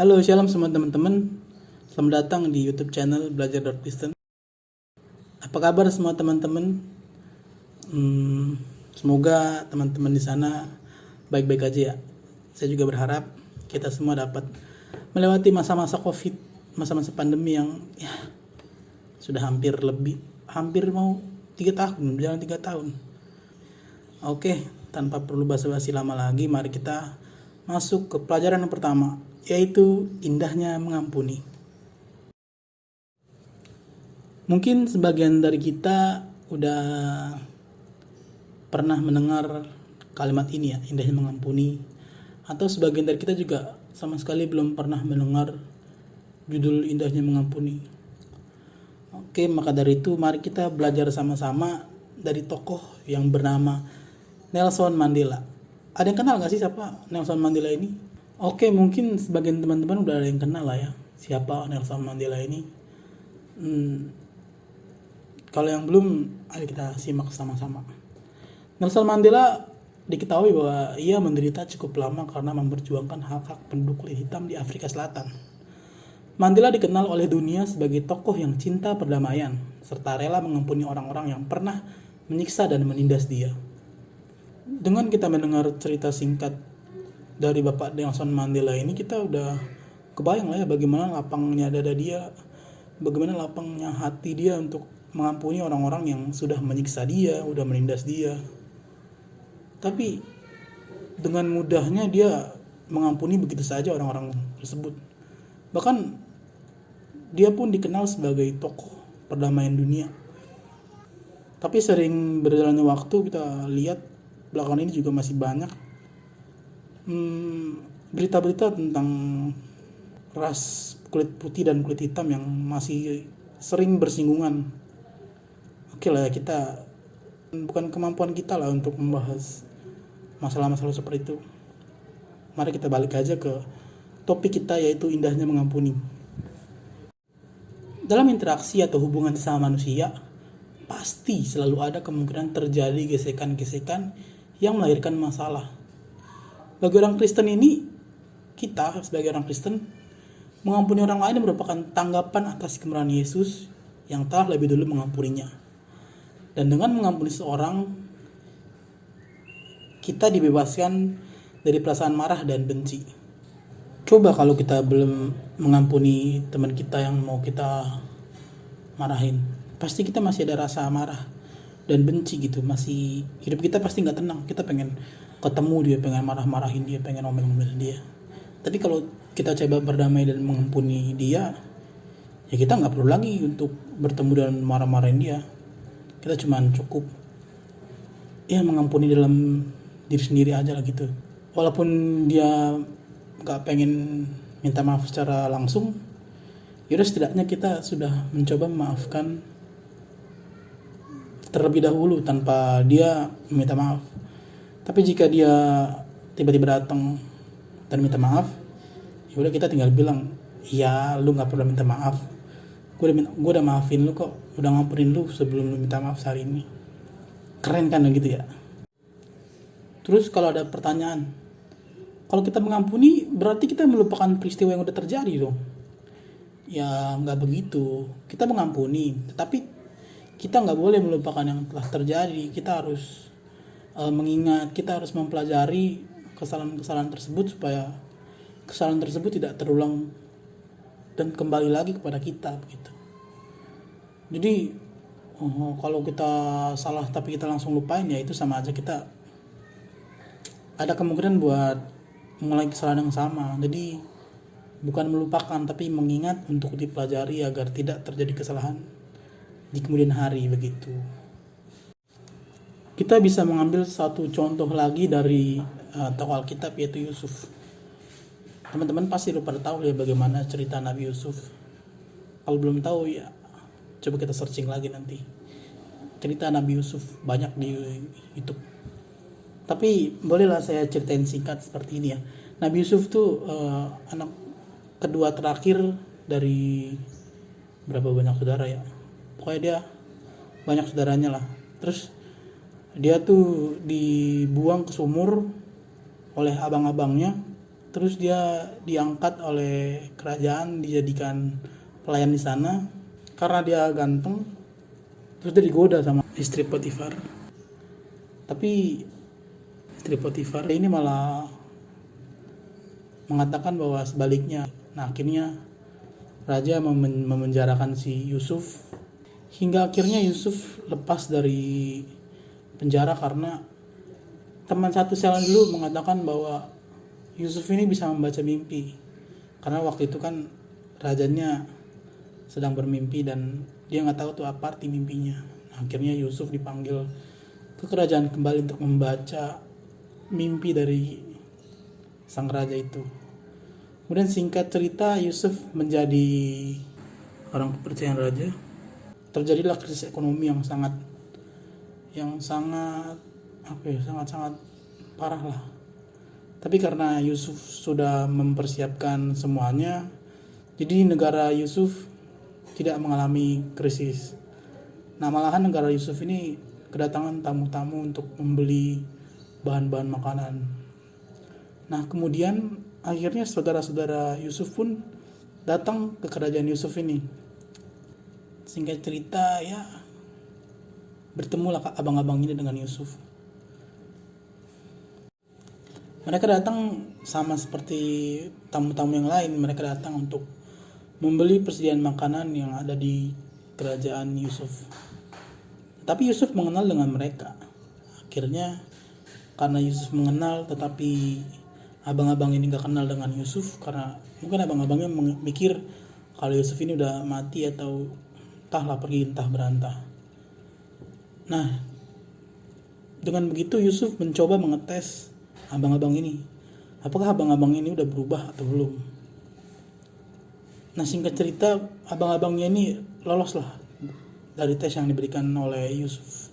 Halo, shalom semua teman-teman. Selamat datang di YouTube channel Belajar Kristen. Apa kabar semua teman-teman? Semoga teman-teman di sana baik-baik aja ya. Saya juga berharap kita semua dapat melewati masa-masa COVID, masa-masa pandemi yang ya sudah hampir mau 3 tahun, berjalan 3 tahun. Oke, tanpa perlu basa-basi lama lagi, mari kita masuk ke pelajaran yang pertama, yaitu indahnya mengampuni. Mungkin sebagian dari kita udah pernah mendengar kalimat ini ya, indahnya mengampuni. Atau sebagian dari kita juga sama sekali belum pernah mendengar judul indahnya mengampuni. Oke, maka dari itu mari kita belajar sama-sama dari tokoh yang bernama Nelson Mandela. Ada yang kenal gak sih siapa Nelson Mandela ini? Oke, mungkin sebagian teman-teman udah ada yang kenal lah ya, siapa Nelson Mandela ini. Kalau yang belum, ayo kita simak sama-sama. Nelson Mandela diketahui bahwa ia menderita cukup lama karena memperjuangkan hak-hak penduduk kulit hitam di Afrika Selatan. Mandela dikenal oleh dunia sebagai tokoh yang cinta perdamaian, serta rela mengampuni orang-orang yang pernah menyiksa dan menindas dia. Dengan kita mendengar cerita singkat dari Bapak Nelson Mandela ini, kita udah kebayang lah ya bagaimana lapangnya dada dia, bagaimana lapangnya hati dia untuk mengampuni orang-orang yang sudah menyiksa dia, sudah menindas dia. Tapi dengan mudahnya dia mengampuni begitu saja orang-orang tersebut. Bahkan dia pun dikenal sebagai tokoh perdamaian dunia. Tapi sering berjalannya waktu, kita lihat belakangan ini juga masih banyak berita-berita tentang ras kulit putih dan kulit hitam yang masih sering bersinggungan. Oke lah ya, kita bukan kemampuan kita lah untuk membahas masalah-masalah seperti itu. Mari kita balik aja ke topik kita, yaitu indahnya mengampuni. Dalam interaksi atau hubungan sesama manusia, pasti selalu ada kemungkinan terjadi gesekan-gesekan yang melahirkan masalah. Bagi orang Kristen ini, kita sebagai orang Kristen, mengampuni orang lain merupakan tanggapan atas kemurahan Yesus yang telah lebih dulu mengampuninya. Dan dengan mengampuni seorang, kita dibebaskan dari perasaan marah dan benci. Coba kalau kita belum mengampuni teman kita yang mau kita marahin, pasti kita masih ada rasa marah dan benci gitu. Masih hidup kita pasti nggak tenang. Kita pengen ketemu dia, pengen marah-marahin dia, pengen omel-omel dia. Tapi kalau kita coba berdamai dan mengampuni dia, ya kita nggak perlu lagi untuk bertemu dan marah-marahin dia. Kita cuma cukup ya mengampuni dalam diri sendiri aja lah gitu. Walaupun dia nggak pengen minta maaf secara langsung, yaudah setidaknya kita sudah mencoba memaafkan terlebih dahulu tanpa dia meminta maaf. Tapi jika dia tiba-tiba datang dan minta maaf, ya udah kita tinggal bilang, ya lu nggak perlu minta maaf, gue udah maafin lu kok, udah ngampunin lu sebelum lu minta maaf hari ini. Keren kan gitu ya. Terus kalau ada pertanyaan, kalau kita mengampuni berarti kita melupakan peristiwa yang udah terjadi dong? Ya nggak begitu. Kita mengampuni, tetapi kita nggak boleh melupakan yang telah terjadi. Kita harus mengingat, kita harus mempelajari kesalahan-kesalahan tersebut supaya kesalahan tersebut tidak terulang dan kembali lagi kepada kita begitu. Jadi kalau kita salah tapi kita langsung lupain, ya itu sama aja kita ada kemungkinan buat mulai kesalahan yang sama. Jadi bukan melupakan tapi mengingat untuk dipelajari agar tidak terjadi kesalahan di kemudian hari begitu. Kita bisa mengambil satu contoh lagi dari tokoh Alkitab, yaitu Yusuf. Teman-teman pasti udah pada tahu ya bagaimana cerita Nabi Yusuf. Kalau belum tahu ya coba kita searching lagi nanti. Cerita Nabi Yusuf banyak di YouTube. Tapi bolehlah saya ceritain singkat seperti ini ya. Nabi Yusuf tuh anak kedua terakhir dari berapa banyak saudara ya. Pokoknya dia banyak saudaranya lah. Terus dia tuh dibuang ke sumur oleh abang-abangnya Terus dia diangkat oleh kerajaan, dijadikan pelayan di sana karena dia ganteng. Terus dia digoda sama istri Potifar. Tapi istri Potifar ini malah mengatakan bahwa sebaliknya. Nah, akhirnya raja memenjarakan si Yusuf hingga akhirnya Yusuf lepas dari penjara karena teman satu sel dulu mengatakan bahwa Yusuf ini bisa membaca mimpi. Karena waktu itu kan rajanya sedang bermimpi dan dia nggak tahu tuh apa arti mimpinya. Nah, akhirnya Yusuf dipanggil ke kerajaan kembali untuk membaca mimpi dari sang raja itu. Kemudian singkat cerita Yusuf menjadi orang kepercayaan raja. Terjadilah krisis ekonomi yang sangat sangat parah lah. Tapi karena Yusuf sudah mempersiapkan semuanya, jadi negara Yusuf tidak mengalami krisis. Nah, malahan negara Yusuf ini kedatangan tamu-tamu untuk membeli bahan-bahan makanan. Nah, kemudian akhirnya saudara-saudara Yusuf pun datang ke kerajaan Yusuf ini. Singkat cerita ya, bertemulah abang-abang ini dengan Yusuf. Mereka datang sama seperti tamu-tamu yang lain. Mereka datang untuk membeli persediaan makanan yang ada di kerajaan Yusuf. Tapi Yusuf mengenal dengan mereka. Akhirnya karena Yusuf mengenal, tetapi abang-abang ini gak kenal dengan Yusuf, karena mungkin abang-abangnya mikir kalau Yusuf ini udah mati atau entahlah pergi entah berantah. Nah, dengan begitu Yusuf mencoba mengetes abang-abang ini. Apakah abang-abang ini udah berubah atau belum? Nah, singkat cerita abang-abangnya ini lolos lah dari tes yang diberikan oleh Yusuf.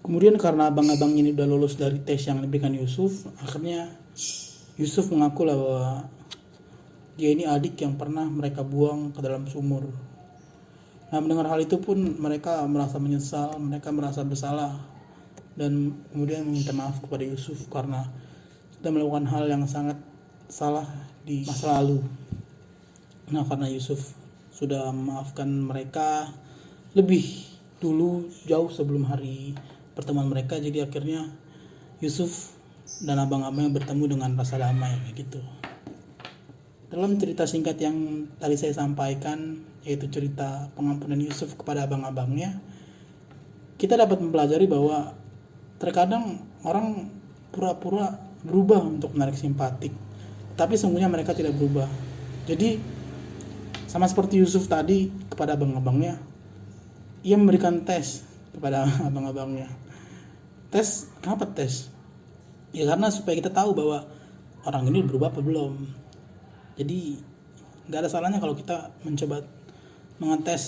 Kemudian karena abang-abangnya ini udah lolos dari tes yang diberikan Yusuf, akhirnya Yusuf mengaku lah bahwa dia ini adik yang pernah mereka buang ke dalam sumur. Nah, mendengar hal itu pun mereka merasa menyesal, mereka merasa bersalah, dan kemudian meminta maaf kepada Yusuf karena sudah melakukan hal yang sangat salah di masa lalu. Nah, karena Yusuf sudah memaafkan mereka lebih dulu, jauh sebelum hari pertemuan mereka, jadi akhirnya Yusuf dan abang-abangnya bertemu dengan rasa damai gitu. Dalam cerita singkat yang tadi saya sampaikan, yaitu cerita pengampunan Yusuf kepada abang-abangnya, kita dapat mempelajari bahwa terkadang orang pura-pura berubah untuk menarik simpatik, tapi sesungguhnya mereka tidak berubah. Jadi sama seperti Yusuf tadi kepada abang-abangnya, ia memberikan tes kepada abang-abangnya. Tes, kenapa tes? Ya karena supaya kita tahu bahwa orang ini berubah apa belum. Jadi gak ada salahnya kalau kita mencoba mengetes,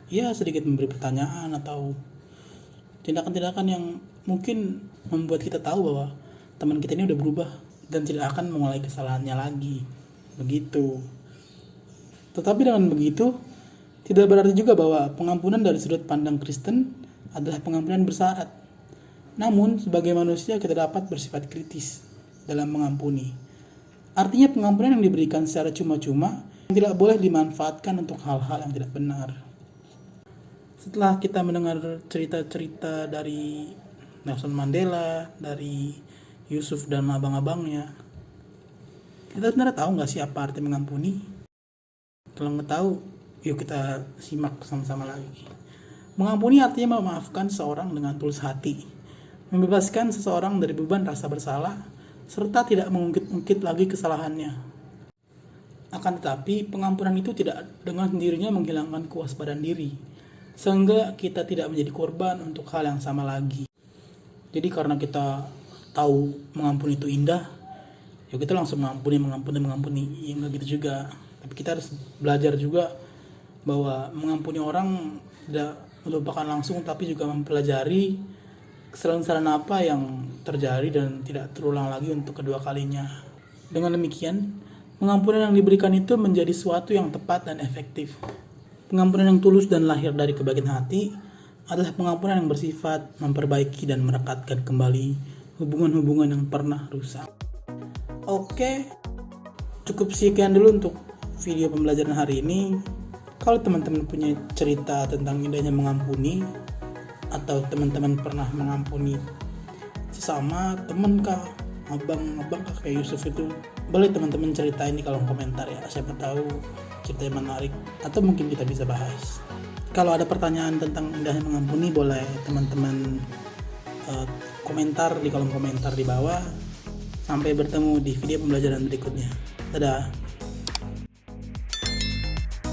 ya sedikit memberi pertanyaan atau tindakan-tindakan yang mungkin membuat kita tahu bahwa teman kita ini udah berubah dan tidak akan mengulangi kesalahannya lagi. Begitu. Tetapi dengan begitu, tidak berarti juga bahwa pengampunan dari sudut pandang Kristen adalah pengampunan bersyarat. Namun, sebagai manusia kita dapat bersifat kritis dalam mengampuni. Artinya pengampunan yang diberikan secara cuma-cuma tidak boleh dimanfaatkan untuk hal-hal yang tidak benar. Setelah kita mendengar cerita-cerita dari Nelson Mandela, dari Yusuf dan abang-abangnya, kita sebenarnya tahu nggak sih apa arti mengampuni? Kalau nggak tahu, yuk kita simak sama-sama lagi. Mengampuni artinya memaafkan seseorang dengan tulus hati, membebaskan seseorang dari beban rasa bersalah, serta tidak mengungkit-ungkit lagi kesalahannya. Akan tetapi, pengampunan itu tidak dengan sendirinya menghilangkan kewaspadaan diri, sehingga kita tidak menjadi korban untuk hal yang sama lagi. Jadi karena kita tahu mengampuni itu indah, ya kita langsung mengampuni. Ya enggak gitu juga. Tapi kita harus belajar juga bahwa mengampuni orang tidak melupakan langsung, tapi juga mempelajari kesalahan-kesalahan apa yang terjadi dan tidak terulang lagi untuk kedua kalinya. Dengan demikian, pengampunan yang diberikan itu menjadi suatu yang tepat dan efektif. Pengampunan yang tulus dan lahir dari kebaikan hati adalah pengampunan yang bersifat memperbaiki dan merekatkan kembali hubungan-hubungan yang pernah rusak. Oke, Cukup sekian dulu untuk video pembelajaran hari ini. Kalau teman-teman punya cerita tentang indahnya mengampuni, atau teman-teman pernah mengampuni sesama teman kah, abang kah kayak Yusuf itu, boleh teman-teman ceritain di kolom komentar ya. Siapa tahu ceritanya menarik atau mungkin kita bisa bahas. Kalau ada pertanyaan tentang indahnya mengampuni, boleh teman-teman komentar di kolom komentar di bawah. Sampai bertemu di video pembelajaran berikutnya. Dadah.